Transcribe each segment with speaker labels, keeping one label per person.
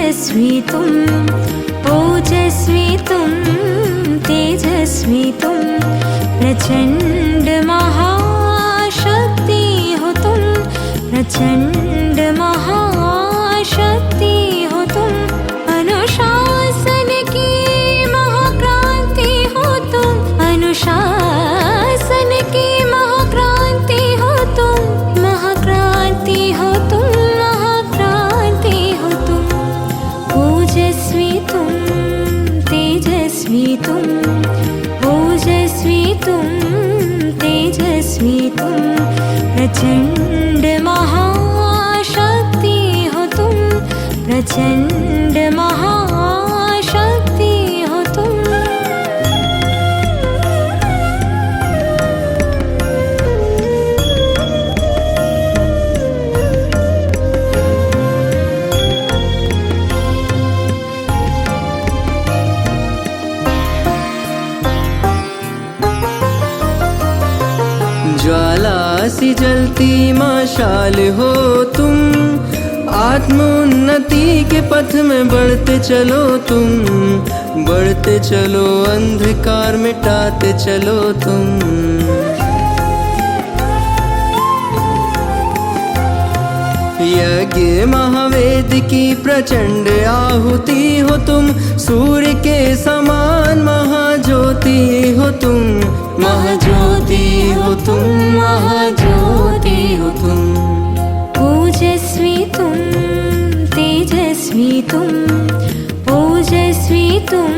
Speaker 1: तेजस्वितुं ओजस्वितुं तेजस्वितुं प्रचण्ड महाशक्ति होतुं प्रचण्ड महाशक्ति होतुं अनुशासन की महाक्रांति होतुं अनुशासन की महाक्रांति होतुं महाक्रांति होतुं महाक्रांति होतुं ओजस्वितुं तेजस्वितुं ओजस्वितुं तेजस्वितुं प्रचण्ड महाशक्ति होतुं प्रचण्ड महाशक्ति होतुं
Speaker 2: ज्वाला सी जलती मशाल हो तुम, आत्मोन्नति के पथ में बढ़ते चलो तुम, बढ़ते चलो अंधकार मिटाते चलो तुम। यज्ञ महावेद की प्रचंड आहुति हो तुम, सूर्य के समान महाज्योति हो तुम, महाज्योति हो तुम, महाज्योति हो तुम।
Speaker 1: ओजस्वितुं तेजस्वितुं ओजस्वितुं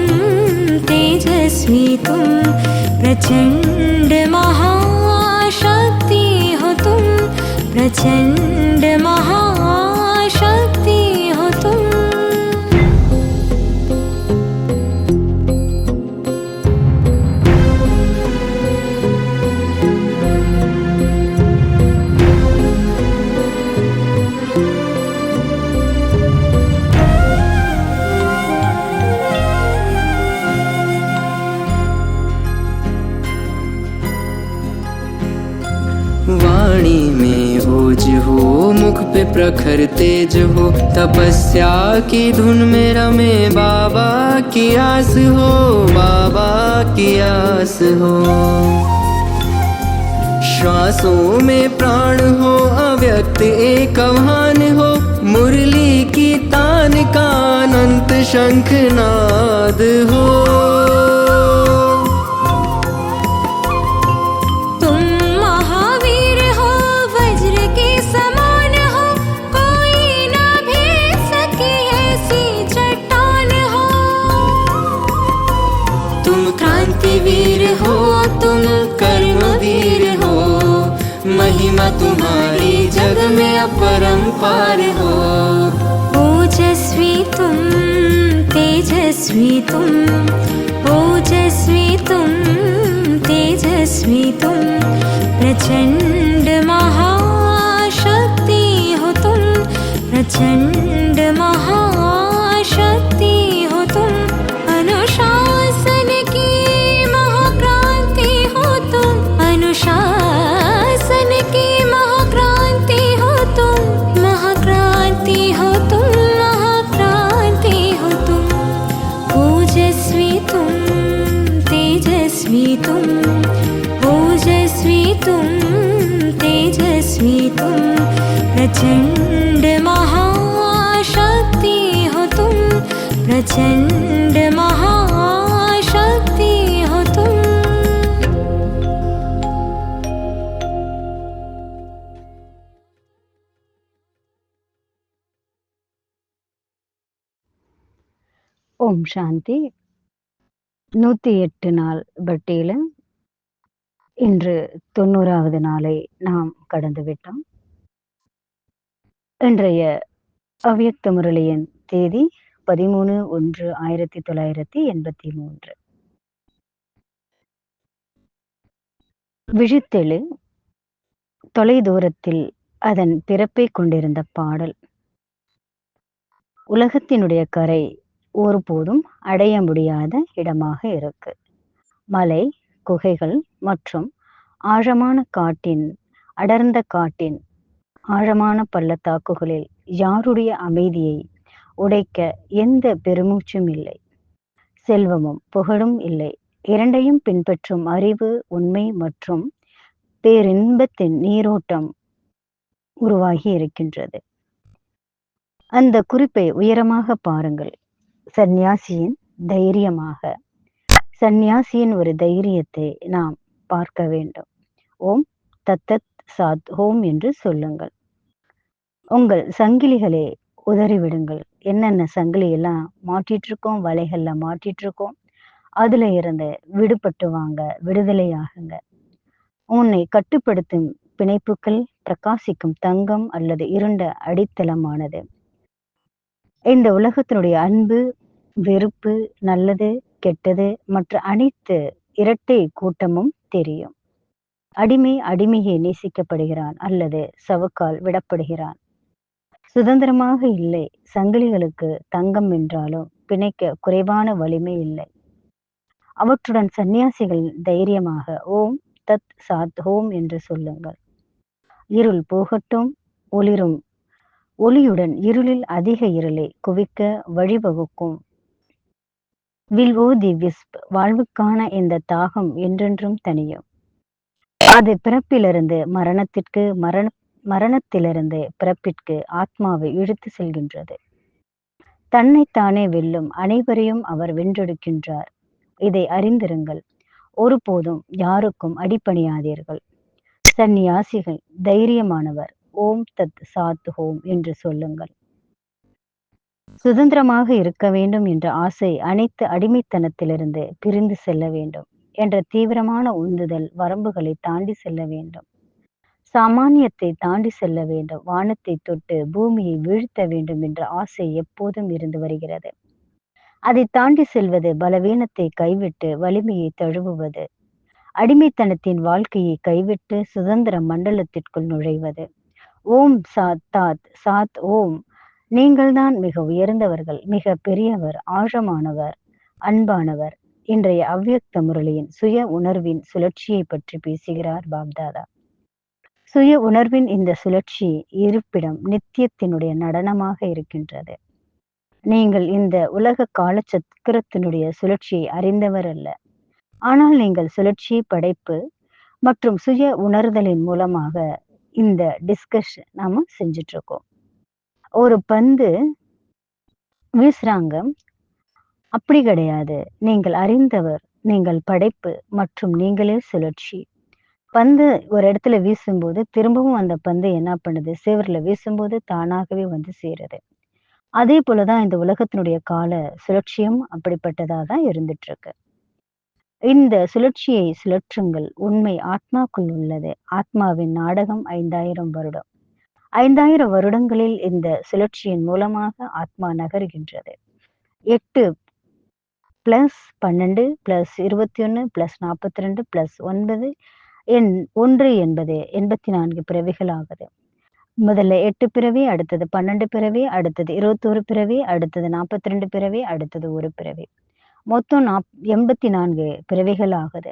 Speaker 1: तेजस्वितुं प्रचण्ड महाशक्ति होतुं प्रचण्ड महाशक्ति होतुं
Speaker 2: वाणी में ओज हो, मुख पे प्रखर तेज हो, तपस्या की धुन में रमे बाबा की आस हो, बाबा की आस हो। श्वासों में प्राण हो, अव्यक्त एक आह्वान हो, मुरली की तान का अनंत शंखनाद हो।
Speaker 1: वीर हो तुम कर्मवीर हो, महिमा तुम्हारी जग में अपरंपार हो। ओजस्वितुं तेजस्वितुं ओजस्वितुं तेजस्वितुं प्रचण्ड महाशक्ति होतुं प्रचण्ड महाशक्ति होतुं अनुशासन की अनुशासन की महाक्रांति होतुं महाक्रांति होतुं महाक्रांति होतुं ओजस्वितुं तेजस्वितुं ओजस्वितुं तेजस्वितुं प्रचण्ड महाशक्ति होतुं प्रचण्ड महाशक्ति होतुं
Speaker 3: ஓம் சாந்தி. 108 நாள் பட்டியலில் இன்று 90வது நாளை நாம் கடந்துவிட்டோம். இன்றைய அவ்யக்த முரளியின் தேதி 13/1/1983. விழித்தெழு தொலைதூரத்தில் அதன் பிறப்பை கொண்டிருந்த பாடல். உலகத்தினுடைய கரை ஒருபோதும் அடைய முடியாத இடமாக இருக்கு. மலை, குகைகள் மற்றும் ஆழமான காட்டின் அடர்ந்த காட்டின் ஆழமான பள்ளத்தாக்குகளில் யாருடைய அமைதியை உடைக்க எந்த பெருமூச்சும் இல்லை. செல்வமும் புகழும் இல்லை. இரண்டையும் பின்பற்றும் அறிவு, உண்மை மற்றும் பேரின்பத்தின் நீரோட்டம் உருவாகி இருக்கின்றது. அந்த குறிப்பை உயரமாக பாருங்கள். சந்நியாசியின் தைரியமாக, சந்நியாசியின் ஒரு தைரியத்தை நாம் பார்க்க வேண்டும். ஓம் தத்தத் சாத் ஓம் என்று சொல்லுங்கள். உங்கள் சங்கிலிகளை உதறிவிடுங்கள். என்னென்ன சங்கிலி எல்லாம் மாட்டிட்டு இருக்கோம், வலைகள்ல மாட்டிட்டு இருக்கோம், அதுல இருந்து விடுபட்டு வாங்க, விடுதலையாகுங்க. உன்னை கட்டுப்படுத்தும் பிணைப்புகள் பிரகாசிக்கும் தங்கம் அல்லது இருண்ட அடித்தளமானது. இந்த உலகத்தினுடைய அன்பு, வெறுப்பு, நல்லது, கெட்டது மற்ற அனைத்து இரட்டை கூட்டமும் தெரியும். அடிமையை நேசிக்கப்படுகிறான் அல்லது சவுக்கால் விடப்படுகிறான். சுதந்திரமாக இல்லை. சங்கிலிகளுக்கு தங்கம் என்றாலும் பிணைக்க குறைவான வலிமை இல்லை. அவற்றுடன் சந்நியாசிகள் தைரியமாக ஓம் தத் சாத் ஓம் என்று சொல்லுங்கள். இருள் போகட்டும், ஒளிரும் ஒளியுடன் இருளில் அதிக இருளை குவிக்க வழிவகுக்கும். வில் ஓ தி விஸ்ப், வாழ்வுக்கான இந்த தாகம் என்றென்றும் தனியும். அது பிறப்பிலிருந்து மரணத்திற்கு, மரணத்திலிருந்து பிறப்பிற்கு ஆத்மாவை இழுத்து செல்கின்றது. தன்னைத்தானே வெல்லும் அனைவரையும் அவர் வென்றெடுக்கின்றார். இதை அறிந்திருங்கள். ஒருபோதும் யாருக்கும் அடிபணியாதீர்கள். சந்நியாசிகள் தைரியமானவர். ஓம் தத் சாத் ஓம் என்று சொல்லுங்கள். சுதந்திரமாக இருக்க வேண்டும் என்ற ஆசை அனைத்து அடிமைத்தனத்திலிருந்து பிரிந்து செல்ல வேண்டும் என்ற தீவிரமான உந்துதல் வரம்புகளை தாண்டி செல்ல வேண்டும். சாமானியத்தை தாண்டி செல்ல வேண்டும். வானத்தை தொட்டு பூமியை வீழ்த்த வேண்டும் என்ற ஆசை எப்போதும் இருந்து வருகிறது. அதை தாண்டி செல்வது பலவீனத்தை கைவிட்டு வலிமையை தழுவுவது. அடிமைத்தனத்தின் வாழ்க்கையை கைவிட்டு சுதந்திர மண்டலத்திற்குள் நுழைவது. ஓம் சாத் தாத் சாத் ஓம். நீங்கள்தான் மிக உயர்ந்தவர்கள், மிக பெரியவர், ஆழமானவர், அன்பானவர். இன்றைய அவ்வியக்த முரளியின் சுய உணர்வின் சுழற்சியை பற்றி பேசுகிறார் பாப்தாதா. சுய உணர்வின் இந்த சுழற்சி இருப்பிடம் நித்தியத்தினுடைய நடனமாக இருக்கின்றது. நீங்கள் இந்த உலக கால சக்கரத்தினுடைய சுழற்சியை அறிந்தவர் அல்ல. ஆனால் நீங்கள் சுழற்சி, படைப்பு மற்றும் சுய உணர்தலின் மூலமாக இந்த டிஸ்கஷன் நாம செஞ்சுட்டு இருக்கோம். ஒரு பந்து வீசுறாங்க, அப்படி கிடையாது. நீங்கள் அறிந்தவர், நீங்கள் படைப்பு மற்றும் நீங்களே சுழற்சி. பந்து ஒரு இடத்துல வீசும்போது திரும்பவும் அந்த பந்து என்ன பண்ணுது, சேவர்ல வீசும்போது தானாகவே வந்து சேருது. அதே போலதான் இந்த உலகத்தினுடைய கால சுழற்சியும் அப்படிப்பட்டதா தான் இருந்துட்டு இருக்கு. இந்த சுழற்சியை சுழற்றுங்கள். உண்மை ஆத்மாக்குள் உள்ளது. ஆத்மாவின் நாடகம் 5000 வருடம். 5000 வருடங்களில் இந்த சுழற்சியின் மூலமாக ஆத்மா நகருகின்றது. 8 + 12 + 21 + 42 + 9 1 என்பது 84 பிறவிகள் ஆகுது. முதல்ல 8 பிறவி, அடுத்தது 12 பிறவி, அடுத்தது 21 பிறவி, அடுத்தது 42 பிறவி, அடுத்தது ஒரு பிறவி. மொத்தம் 84 பிறவிகள் ஆகுது.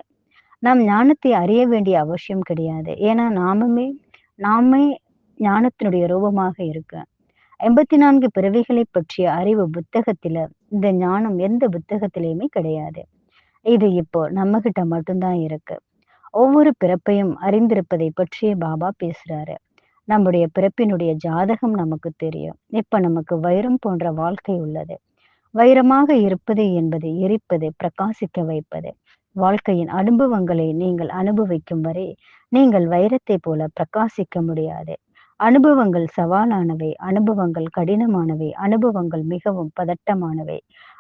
Speaker 3: நாம் ஞானத்தை அறிய வேண்டிய அவசியம் கிடையாது. ஏன்னா நாமே ஞானத்தினுடைய ரூபமாக இருக்க. 84 பிறவிகளை பற்றிய அறிவு புத்தகத்துல, இந்த ஞானம் எந்த புத்தகத்திலையுமே கிடையாது. இது இப்போ நம்ம கிட்ட மட்டும்தான் இருக்கு. ஒவ்வொரு பிறப்பையும் அறிந்திருப்பதை பற்றியே பாபா பேசுறாரு. நம்முடைய பிறப்பினுடைய ஜாதகம் நமக்கு தெரியும். இப்ப நமக்கு வைரம் போன்ற வாழ்க்கை உள்ளது. வைரமாக இருப்பது என்பது எரிப்பது, பிரகாசிக்க வைப்பது. வாழ்க்கையின் அனுபவங்களை நீங்கள் அனுபவிக்கும் வரை நீங்கள் வைரத்தை போல பிரகாசிக்க முடியாது. அனுபவங்கள் சவாலானவை, அனுபவங்கள் கடினமானவை, அனுபவங்கள் மிகவும் பதட்டமானவை.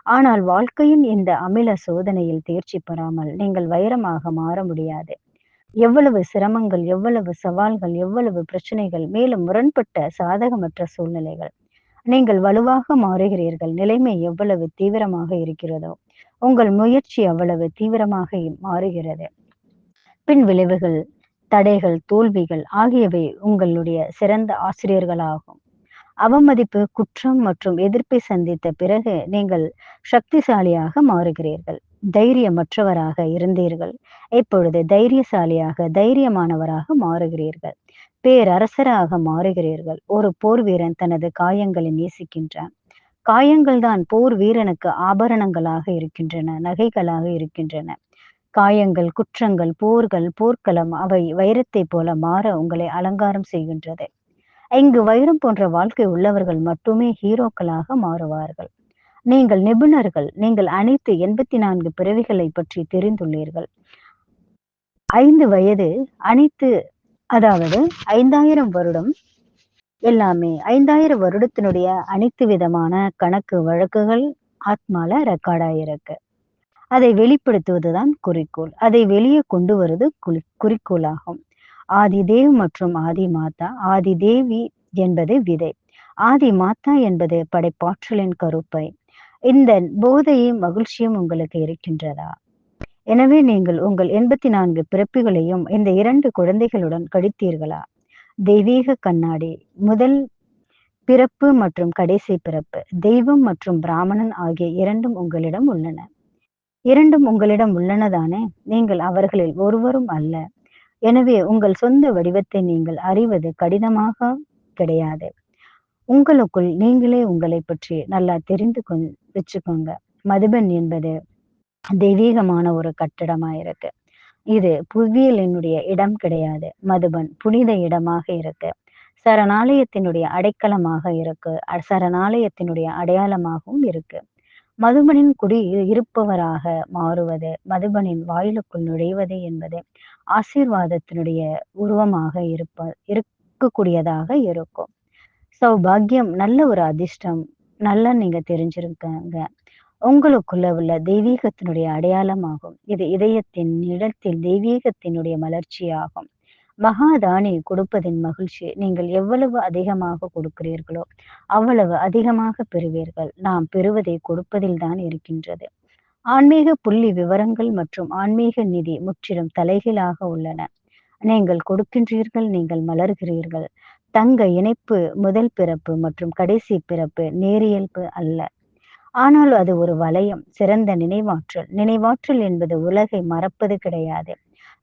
Speaker 3: ஆனால் வாழ்க்கையின் இந்த அமில சோதனையில் தேர்ச்சி பெறாமல் நீங்கள் வைரமாக மாற முடியாது. எவ்வளவு சிரமங்கள், எவ்வளவு சவால்கள், எவ்வளவு பிரச்சனைகள், மேலும் முரண்பட்ட சாதகமற்ற சூழ்நிலைகள். நீங்கள் வலுவாக மாறுகிறீர்கள். நிலைமை எவ்வளவு தீவிரமாக இருக்கிறதோ உங்கள் முயற்சி அவ்வளவு தீவிரமாக மாறுகிறது. பின் விளைவுகள், தடைகள், தோல்விகள் ஆகியவை உங்களுடைய சிறந்த ஆசிரியர்களாகும். அவமதிப்பு, குற்றம் மற்றும் எதிர்ப்பை சந்தித்த பிறகு நீங்கள் சக்திசாலியாக மாறுகிறீர்கள். தைரியமற்றவராக இருந்தீர்கள், இப்பொழுது தைரியசாலியாக, தைரியமானவராக மாறுகிறீர்கள். பேரரசராக மாறுகிறீர்கள். ஒரு போர் வீரன் தனது காயங்களை நேசிக்கின்றான். காயங்கள் தான் போர் வீரனுக்கு ஆபரணங்களாக இருக்கின்றன, நகைகளாக இருக்கின்றன. காயங்கள், குற்றங்கள், போர்கள், போர்க்களம் அவை வைரத்தைப் போல மாற உங்களை அலங்காரம் செய்கின்றது. இங்கு வைரம் போன்ற வாழ்க்கை உள்ளவர்கள் மட்டுமே ஹீரோக்களாக மாறுவார்கள். நீங்கள் நிபுணர்கள். நீங்கள் அனைத்து 84 பிறவிகளை பற்றி தெரிந்துள்ளீர்கள். 5 வயது அனைத்து, அதாவது 5000 வருடம் எல்லாமே 5000 வருடத்தினுடைய அனைத்து விதமான கணக்கு வழக்குகள் ஆத்மால ரெக்கார்ட் ஆயிருக்கு. அதை வெளிப்படுத்துவதுதான் குறிக்கோள். அதை வெளியே கொண்டு வருவது குறிக்கோளாகும். ஆதி தேவ் மற்றும் ஆதி மாதா. ஆதி தேவி என்பது விதை, ஆதி மாதா என்பது படைப்பாற்றலின் கருப்பை. இந்த போதையும் மகிழ்ச்சியும் உங்களுக்கு இருக்கின்றதா? எனவே நீங்கள் உங்கள் 84 பிறப்புகளையும் இந்த 2 குழந்தைகளுடன் கழித்தீர்களா? தெய்வீக கண்ணாடி, முதல் பிறப்பு மற்றும் கடைசி பிறப்பு, தெய்வம் மற்றும் பிராமணன் ஆகிய இரண்டும் உங்களிடம் உள்ளன. இரண்டும் உங்களிடம் உள்ளனதானே? நீங்கள் அவர்களில் ஒருவரும் அல்ல. எனவே உங்கள் சொந்த வடிவத்தை நீங்கள் அறிவது கடினமாக கிடையாது. உங்களுக்குள் நீங்களே உங்களை பற்றி நல்லா தெரிந்து வச்சுக்கோங்க. மதுபன் என்பது தெய்வீகமான ஒரு கட்டடமாயிருக்கு. இது புவியியலினுடைய இடம் கிடையாது. மதுபன் புனித இடமாக இருக்கு. சரணாலயத்தினுடைய அடைக்கலமாக இருக்கு. சரணாலயத்தினுடைய அடையாளமாகவும் இருக்கு. மதுபனின் குடி இருப்பவராக மாறுவது, மதுபனின் வாயிலுக்குள் நுழைவது என்பது ஆசீர்வாதத்தினுடைய உருவமாக இருக்கக்கூடியதாக இருக்கும். சௌபாகியம், நல்ல ஒரு அதிர்ஷ்டம், நல்லா நீங்க தெரிஞ்சிருக்காங்க. உங்களுக்குள்ள உள்ள தெய்வீகத்தினுடைய அடையாளமாகும். இது இதயத்தின் இடத்தில் தெய்வீகத்தினுடைய மலர்ச்சியாகும். மகாதானி கொடுப்பதின் மகிழ்ச்சி. நீங்கள் எவ்வளவு அதிகமாக கொடுக்கிறீர்களோ அவ்வளவு அதிகமாக பெறுவீர்கள். நாம் பெறுவதை கொடுப்பதில் தான் இருக்கின்றது. ஆன்மீக புள்ளி விவரங்கள் மற்றும் ஆன்மீக நிதி முற்றிலும் தலைகீழாக உள்ளன. நீங்கள் கொடுக்கின்றீர்கள், நீங்கள் மலர்கிறீர்கள். தங்க இணைப்பு முதல் பிறப்பு மற்றும் கடைசி பிறப்பு நேரியல்பு அல்ல. ஆனால் அது ஒரு வளையம். சிறந்த நினைவாற்றல். நினைவாற்றல் என்பது உலகை மறப்பது கிடையாது.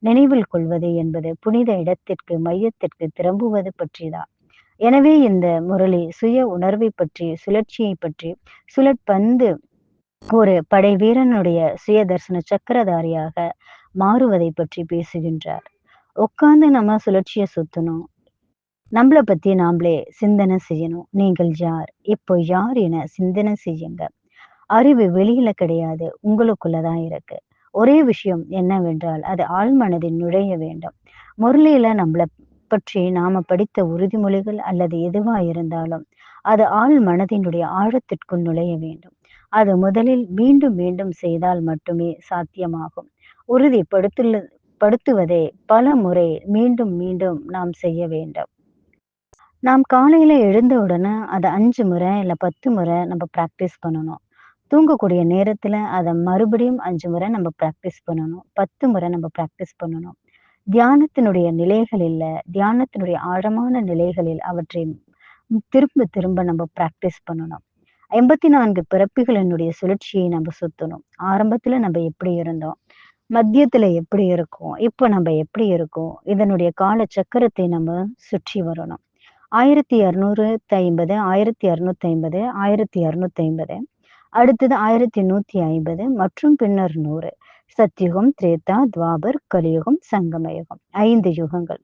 Speaker 3: நினைவில் கொள்வது என்பது புனித இடத்திற்கு, மையத்திற்கு திரும்புவது பற்றிதான். எனவே இந்த முரளி சுய உணர்வை பற்றி, சுழற்சியை பற்றி, சுழற்பந்து ஒரு படை வீரனுடைய சுய தர்சன சக்கரதாரியாக மாறுவதை பற்றி பேசுகின்றார். உட்கார்ந்து நம்ம சுழற்சியை சுத்தணும். நம்மளை பத்தி நாமளே சிந்தனை செய்யணும். நீங்கள் யார், இப்போ யார் என சிந்தனை செய்யுங்க. அறிவு வெளியில கிடையாது, உங்களுக்குள்ளதான் இருக்கு. ஒரே விஷயம் என்னவென்றால் அது ஆழ்மனதில் நுழைய வேண்டும். முரளியில நம்மளை பற்றி நாம படித்த உறுதிமொழிகள் அல்லது எதுவா இருந்தாலும் அது ஆழ் மனதினுடைய ஆழத்திற்குள் நுழைய வேண்டும். அது முதலில் மீண்டும் மீண்டும் செய்தால் மட்டுமே சாத்தியமாகும். உறுதிப்படுத்துவதை பல முறை மீண்டும் மீண்டும் நாம் செய்ய வேண்டும். நாம் காலையில எழுந்த உடனே அதை 5 முறை இல்ல 10 முறை நம்ம பிராக்டிஸ் பண்ணணும். தூங்கக்கூடிய நேரத்துல அதை மறுபடியும் 5 முறை நம்ம பிராக்டிஸ் பண்ணணும். 10 முறை நம்ம பிராக்டிஸ் பண்ணணும். தியானத்தினுடைய நிலைகளில், தியானத்தினுடைய ஆழமான நிலைகளில் அவற்றை திரும்ப திரும்ப நம்ம பிராக்டிஸ் பண்ணணும். 84 பிறப்புகளினுடைய சுழற்சியை நம்ம சுத்தணும். ஆரம்பத்துல நம்ம எப்படி இருந்தோம், மத்தியத்துல எப்படி இருக்கோம், இப்ப நம்ம எப்படி இருக்கோம், இதனுடைய கால சக்கரத்தை நம்ம சுற்றி வரணும். 1250, 1250, 1250, அடுத்தது 1150 மற்றும் பின்னர் 100. சத்யுகம், திரேதா, துவாபர், கலியுகம், சங்கமயுகம். 5 யுகங்கள்.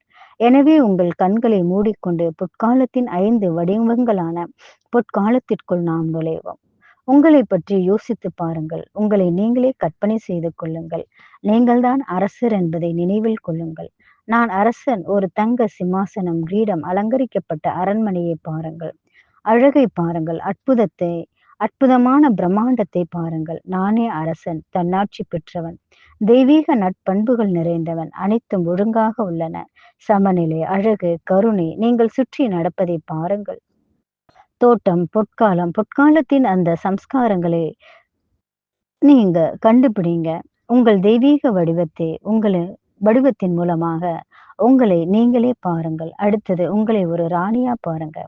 Speaker 3: எனவே உங்கள் கண்களை மூடிக்கொண்டு பொற்காலத்தின் 5 வடிவங்களான பொற்காலத்திற்குள் நாம் நுழைவோம். உங்களை பற்றி யோசித்து பாருங்கள். உங்களை நீங்களே கற்பனை செய்து கொள்ளுங்கள். நீங்கள்தான் அரசர் என்பதை நினைவில் கொள்ளுங்கள். நான் அரசன். ஒரு தங்க சிம்மாசனம், கிரீடம், அலங்கரிக்கப்பட்ட அரண்மனையை பாருங்கள். அழகை பாருங்கள். அற்புதமான பிரம்மாண்டத்தை பாருங்கள். நானே அரசன், தன்னாட்சி பெற்றவன், தெய்வீக நட்பண்புகள் நிறைந்தவன். அனைத்தும் ஒழுங்காக உள்ளன. சமநிலை, அழகு, கருணை. நீங்கள் சுற்றி நடப்பதை பாருங்கள். தோட்டம், பொற்காலத்தின் அந்த சம்ஸ்காரங்களை நீங்க கண்டுபிடிங்க. உங்கள் தெய்வீக வடிவத்தை வடிவத்தின் மூலமாக உங்களை நீங்களே பாருங்கள். அடுத்தது உங்களை ஒரு ராணியா பாருங்க.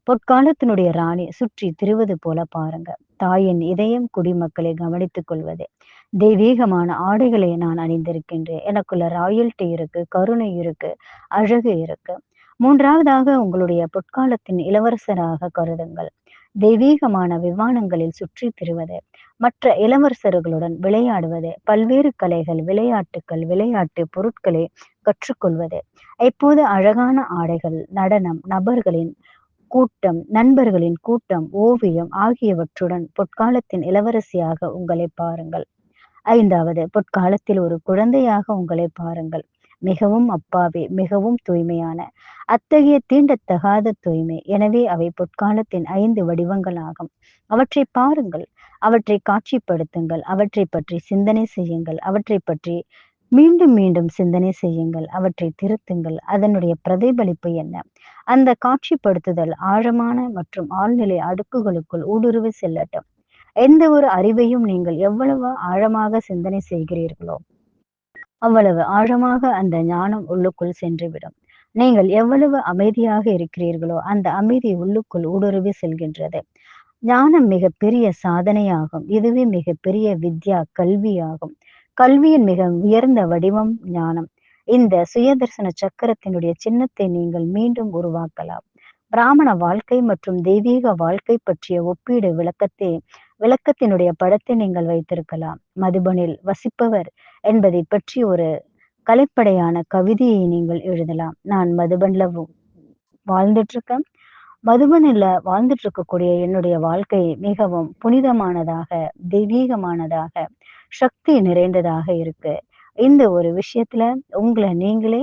Speaker 3: பொற்காலத்தினுடைய ராணி சுற்றி திரிவது போல பாருங்க. தாயின் இதயம் குடிமக்களை கவனித்துக் கொள்வது. தெய்வீகமான ஆடைகளை நான் அணிந்திருக்கின்றேன். எனக்குள்ள ராயல்டி இருக்கு, கருணை இருக்கு, அழகு இருக்கு. 3வதாக உங்களுடைய பொற்காலத்தின் இளவரசராக கருதுங்கள். தெய்வீகமான விமானங்களில் சுற்றித் திரிவது, மற்ற இளவரசர்களுடன் விளையாடுவது, பல்வேறு கலைகள், விளையாட்டு பொருட்களை கற்றுக்கொள்வது, இப்போது அழகான ஆடைகள், நடனம், நண்பர்களின் கூட்டம், ஓவியம் ஆகியவற்றுடன் பொற்காலத்தின் இளவரசியாக உங்களை பாருங்கள். 5வது, பொற்காலத்தில் ஒரு குழந்தையாக உங்களை பாருங்கள். மிகவும் அப்பாவி, மிகவும் தூய்மையான, அத்தகைய தீண்டத்தகாத தூய்மை. எனவே அவை பொற்காலத்தின் 5 வடிவங்களாகும். அவற்றை பாருங்கள், அவற்றை காட்சிப்படுத்துங்கள், அவற்றை பற்றி சிந்தனை செய்யுங்கள், அவற்றை பற்றி மீண்டும் மீண்டும் சிந்தனை செய்யுங்கள், அவற்றை திருத்துங்கள். அதனுடைய பிரதிபலிப்பு என்ன? அந்த காட்சிப்படுத்துதல் ஆழமான மற்றும் ஆழ்நிலை அடுக்குகளுக்குள் ஊடுருவி செல்லட்டும். எந்த ஒரு அறிவையும் நீங்கள் எவ்வளவு ஆழமாக சிந்தனை செய்கிறீர்களோ அவ்வளவு ஆழமாக அந்த ஞானம் உள்ளுக்குள் சென்றுவிடும். நீங்கள் எவ்வளவு அமைதியாக இருக்கிறீர்களோ அந்த அமைதி உள்ளுக்குள் ஊடுருவி செல்கின்றது. ஞானம் மிகப்பெரிய சாதனையாகும். இதுவே மிகப்பெரிய வித்யா, கல்வியாகும். கல்வியின் மிக உயர்ந்த வடிவம் ஞானம். இந்த சுயதர்சன சக்கரத்தினுடைய சின்னத்தை நீங்கள் மீண்டும் உருவாக்கலாம். பிராமண வாழ்க்கை மற்றும் தெய்வீக வாழ்க்கை பற்றிய ஒப்பீடு விளக்கத்தினுடைய படத்தை நீங்கள் வைத்திருக்கலாம். மதுபனில் வசிப்பவர் என்பதை பற்றி ஒரு கலைப்படையான கவிதையை நீங்கள் எழுதலாம். நான் மதுபன்ல வாழ்ந்துட்டு இருக்கேன். மதுபனில் வாழ்ந்துட்டு இருக்கக்கூடிய என்னுடைய வாழ்க்கை மிகவும் புனிதமானதாக, தெய்வீகமானதாக, சக்தி நிறைந்ததாக இருக்கு. இந்த ஒரு விஷயத்துல உங்களை நீங்களே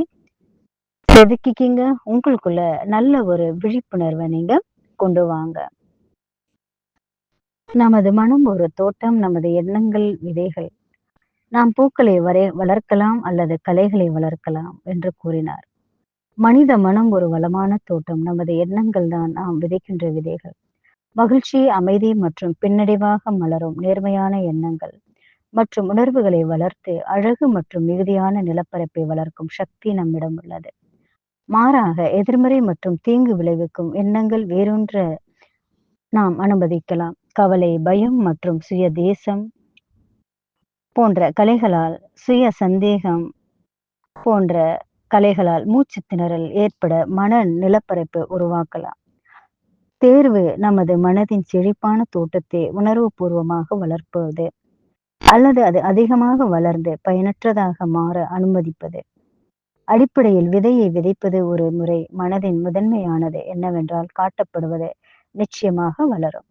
Speaker 3: செதுக்கிக்கிங்க. உங்களுக்குள்ள நல்ல ஒரு விழிப்புணர்வை நீங்க கொண்டு வாங்க. நமது மனம் ஒரு தோட்டம், நமது எண்ணங்கள் விதைகள். நாம் பூக்களை வளர்க்கலாம் அல்லது கலைகளை வளர்க்கலாம் என்று கூறினார். மனித மனம் ஒரு வளமான தோட்டம். நமது எண்ணங்கள் தான் நாம் விதைக்கின்ற விதைகள். மகிழ்ச்சி, அமைதி மற்றும் பின்னடைவாக மலரும் நேர்மையான எண்ணங்கள் மற்றும் உணர்வுகளை வளர்த்து அழகு மற்றும் மிகுதியான நிலப்பரப்பை வளர்க்கும் சக்தி நம்மிடம் உள்ளது. மாறாக எதிர்மறை மற்றும் தீங்கு விளைவிக்கும் எண்ணங்கள் வேறொன்ற நாம் அனுமதிக்கலாம். கவலை, பயம் மற்றும் சுய தேசம் போன்ற கலைகளால், சுய சந்தேகம் போன்ற கலைகளால் மூச்சு திணறல் ஏற்பட மன நிலப்பரப்பு உருவாக்கலாம். தேர்வு நமது மனதின் செழிப்பான தோட்டத்தை உணர்வுபூர்வமாக வளர்ப்பது அல்லது அது அதிகமாக வளர்ந்து பயனற்றதாக மாற அனுமதிப்பது. அடிப்படையில் விதையை விதைப்பது ஒரு முறை. மனதின் முதன்மையானது என்னவென்றால் காட்டப்படுவது நிச்சயமாக வளரும்.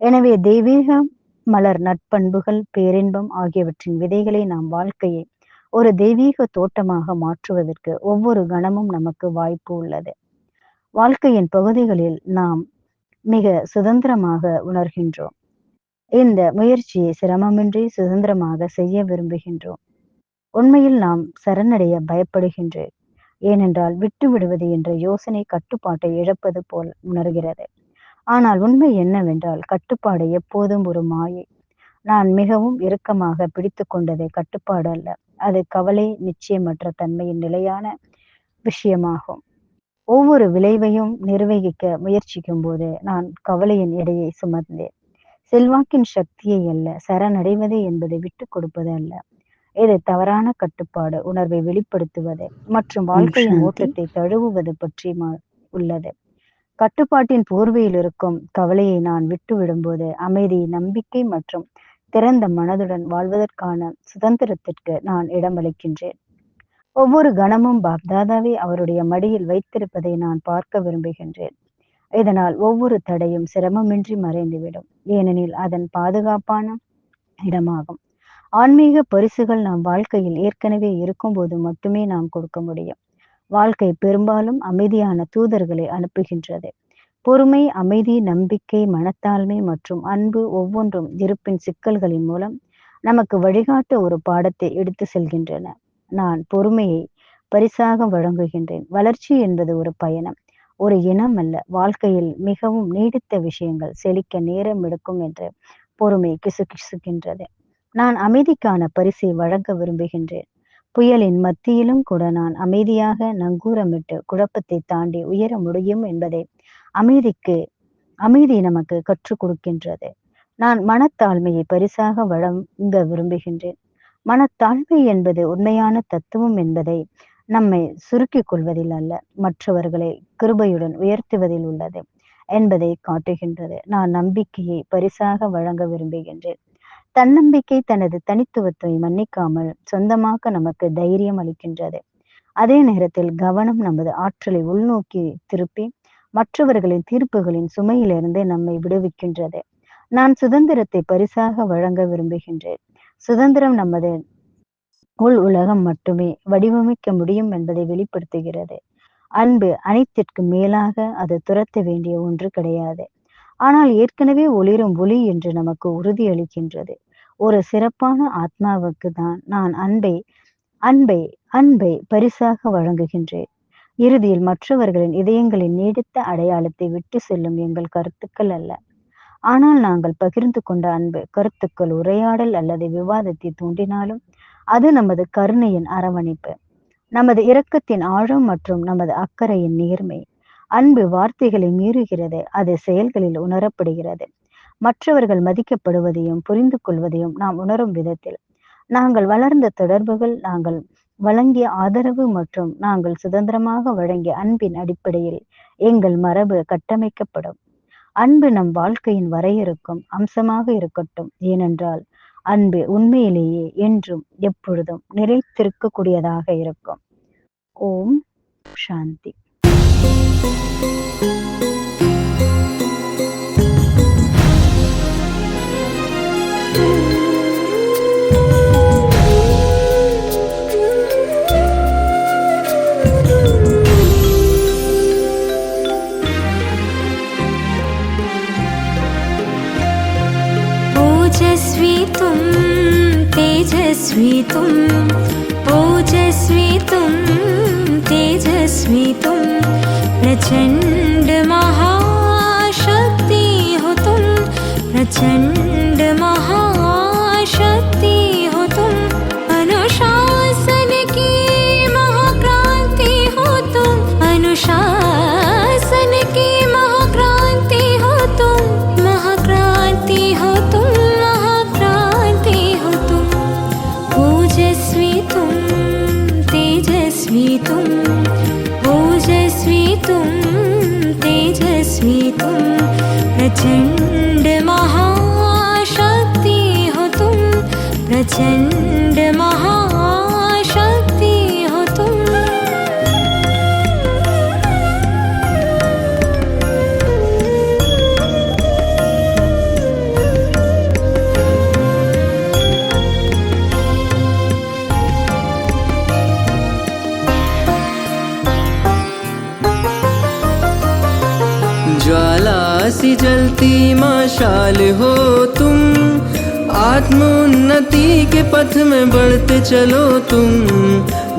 Speaker 3: எனவே தெய்வீகம், மலர், நட்பண்புகள், பேரின்பம் ஆகியவற்றின் விதைகளை நாம் வாழ்க்கையை ஒரு தெய்வீக தோட்டமாக மாற்றுவதற்கு ஒவ்வொரு கணமும் நமக்கு வாய்ப்பு உள்ளது. வாழ்க்கையின் பகுதிகளில் நாம் மிக சுதந்திரமாக உணர்கின்றோம். இந்த முயற்சியை சிரமமின்றி சுதந்திரமாக செய்ய விரும்புகின்றோம். உண்மையில் நாம் சரணடைய பயப்படுகின்றேன். ஏனென்றால் விட்டு விடுவது என்ற யோசனை கட்டுப்பாட்டை இழப்பது போல் உணர்கிறது. ஆனால் உண்மை என்னவென்றால் கட்டுப்பாடு எப்போதும் ஒரு மாயை. நான் மிகவும் இறுக்கமாக பிடித்து கொண்டது கட்டுப்பாடு அல்ல. அது கவலை, நிச்சயமற்ற தன்மையின் நிலையான விஷயமாகும். ஒவ்வொரு விளைவையும் நிர்வகிக்க முயற்சிக்கும் போது நான் கவலையின் எடையை சுமந்தேன். செல்வாக்கின் சக்தியை அல்ல. சரணடைவது என்பதை விட்டு கொடுப்பது அல்ல. இது தவறான கட்டுப்பாடு உணர்வை வெளிப்படுத்துவது மற்றும் வாழ்க்கையின் ஓட்டத்தை தழுவுவது பற்றி உள்ளது. கட்டுப்பாட்டின் போர்வையில் இருக்கும் கவலையை நான் விட்டு விடும்போது அமைதி, நம்பிக்கை மற்றும் திறந்த மனதுடன் வாழ்வதற்கான சுதந்திரத்திற்கு நான் இடமளிக்கின்றேன். ஒவ்வொரு கணமும் பாப்தாதாவை அவருடைய மடியில் வைத்திருப்பதை நான் பார்க்க விரும்புகின்றேன். இதனால் ஒவ்வொரு தடையும் சிரமமின்றி மறைந்துவிடும். ஏனெனில் அதன் பாதுகாப்பான இடமாகும். ஆன்மீக பரிசுகள் நாம் வாழ்க்கையில் ஏற்கனவே இருக்கும்போது மட்டுமே நாம் கொடுக்க முடியும். வாழ்க்கை பெரும்பாலும் அமைதியான தூதர்களை அனுப்புகின்றது. பொறுமை, அமைதி, நம்பிக்கை, மனத்தாழ்மை மற்றும் அன்பு ஒவ்வொன்றும் இருப்பின் சிக்கல்களின் மூலம் நமக்கு வழிகாட்ட ஒரு பாடத்தை எடுத்து செல்கின்றன. நான் பொறுமையை பரிசாக வழங்குகின்றேன். வளர்ச்சி என்பது ஒரு பயணம், ஒரு இனம் அல்ல. வாழ்க்கையில் மிகவும் நீடித்த விஷயங்கள் செழிக்க நேரம் எடுக்கும் என்று பொறுமை கிசுகிசுக்கின்றது. நான் அமைதிக்கான பரிசை வழங்க விரும்புகின்றேன். புயலின் மத்தியிலும் கூட நான் அமைதியாக நங்கூரமிட்டு குழப்பத்தை தாண்டி உயர முடியும் என்பதை அமைதி நமக்கு கற்றுக் கொடுக்கின்றது. நான் மனத்தாழ்மையை பரிசாக வழங்க விரும்புகின்றேன். மனத்தாழ்மை என்பது உண்மையான தத்துவம் என்பதை நம்மை சுருக்கிக் கொள்வதில் அல்ல, மற்றவர்களை கிருபையுடன் உயர்த்துவதில் உள்ளது. என்பதை காட்டுகின்றது. நான் நம்பிக்கையை பரிசாக வழங்க விரும்புகின்றேன். தன்னம்பிக்கை தனது தனித்துவத்தை மன்னிக்காமல் சொந்தமாக நமக்கு தைரியம் அளிக்கின்றது. அதே நேரத்தில் கவனம் நமது ஆற்றலை உள்நோக்கி திருப்பி மற்றவர்களின் தீர்ப்புகளின் சுமையிலிருந்து நம்மை விடுவிக்கின்றது. நான் சுதந்திரத்தை பரிசாக வழங்க விரும்புகின்றேன். சுதந்திரம் நமது உள் உலகம் மட்டுமே வடிவமைக்க முடியும் என்பதை வெளிப்படுத்துகிறது. அன்பு அனைத்திற்கும் மேலாக அது துரத்த வேண்டிய ஒன்று கிடையாது. ஆனால் ஏற்கனவே ஒளிரும் ஒளி என்று நமக்கு உறுதியளிக்கின்றது. ஒரு சிறப்பான ஆத்மாவுக்கு தான் நான் அன்பை அன்பை அன்பை பரிசாக வழங்குகின்றேன். இறுதியில் மற்றவர்களின் இதயங்களின் நீடித்த அடையாளத்தை விட்டு செல்லும் எங்கள் கருத்துக்கள் அல்ல, ஆனால் நாங்கள் பகிர்ந்து கொண்ட அன்பு கருத்துக்கள் உரையாடல் அல்லது விவாதத்தை தூண்டினாலும் அது நமது கருணையின் அரவணைப்பு, நமது இரக்கத்தின் ஆழம் மற்றும் நமது அக்கறையின் நேர்மை. அன்பு வார்த்தைகளை மீறுகிறது, அது செயல்களில் உணரப்படுகிறது. மற்றவர்கள் மதிக்கப்படுவதையும் புரிந்து கொள்வதையும் நாம் உணரும் விதத்தில் நாங்கள் வளர்ந்த தொடர்புகள், நாங்கள் வழங்கிய ஆதரவு மற்றும் நாங்கள் சுதந்திரமாக வழங்கிய அன்பின் அடிப்படையில் எங்கள் மரபு கட்டமைக்கப்படும். அன்பு நம் வாழ்க்கையின் வரையறுக்கும் அம்சமாக இருக்கட்டும், ஏனென்றால் அன்பு உண்மையிலேயே என்றும் எப்பொழுதும் நிலைத்திருக்கக்கூடியதாக இருக்கும். ஓம் சாந்தி.
Speaker 1: ओजस्वी तुम तेजस्वी तुम, ओजस्वी तुम तेजस्वी तुम, प्रचंड महाशक्ति हो तुम, प्रचंड महाशक्ति हो तुम, अनुशासन की महाक्रांति हो तुम, अनुशासन की महाक्रांति हो तुम, महाक्रांति हो तुम, महाक्रांति हो तुम। ओजस्वी तुम तेजस्वी तुम, ओजस्वी तुम तेजस्वी तुम, प्रचंड महाशक्ति हो तुम, प्रचंड महाशक्ति हो तुम।
Speaker 2: ज्वाला सी जलती मशाल हो तुम, आत्मोन्नति के पथ में बढ़ते चलो तुम,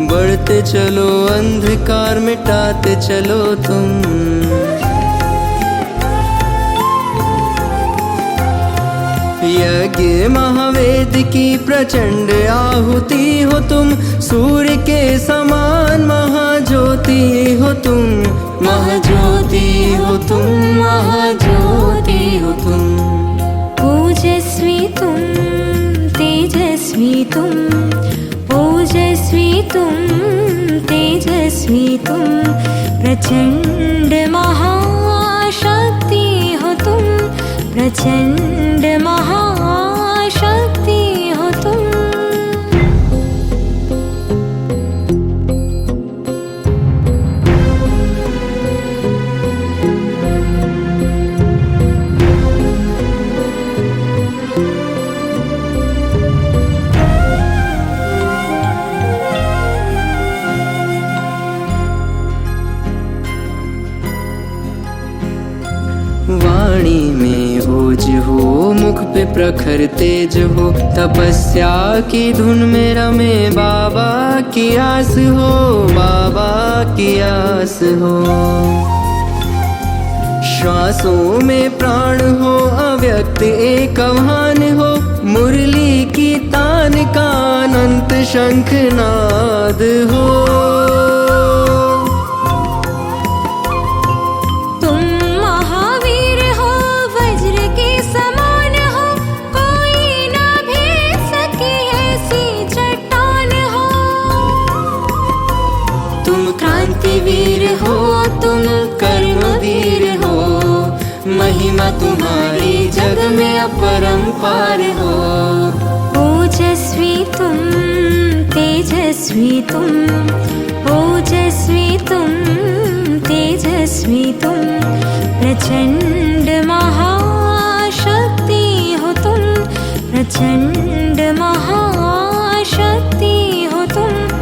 Speaker 2: बढ़ते चलो अंधकार मिटाते चलो तुम। यज्ञ महावेद की प्रचंड आहुति हो तुम, सूर्य के समान महाज्योति हो तुम, महाज्योति हो तुम, महाज्योति हो तुम।
Speaker 1: ओजस्वी तुम तेजस्वी तुम, ओजस्वी तुम तेजस्वी तुम, प्रचंड महाशक्ति हो तुम, प्रचंड महाशक्ति हो तुम।
Speaker 2: वाणी में ओज हो, मुख पे प्रखर तेज हो, तपस्या की धुन में रमे बाबा की आस हो, बाबा की आस हो। श्वासों में प्राण हो, अव्यक्त एक आह्वान हो, मुरली की तान का अनंत शंखनाद हो।
Speaker 1: वीर हो तुम, कर्मवीर हो,
Speaker 2: महिमा तुम्हारी जग में अपरंपार हो।
Speaker 1: ओजस्वी तुम तेजस्वी तुम, ओजस्वी तुम तेजस्वी तुम, प्रचंड महाशक्ति हो तुम, प्रचंड महाशक्ति हो तुम।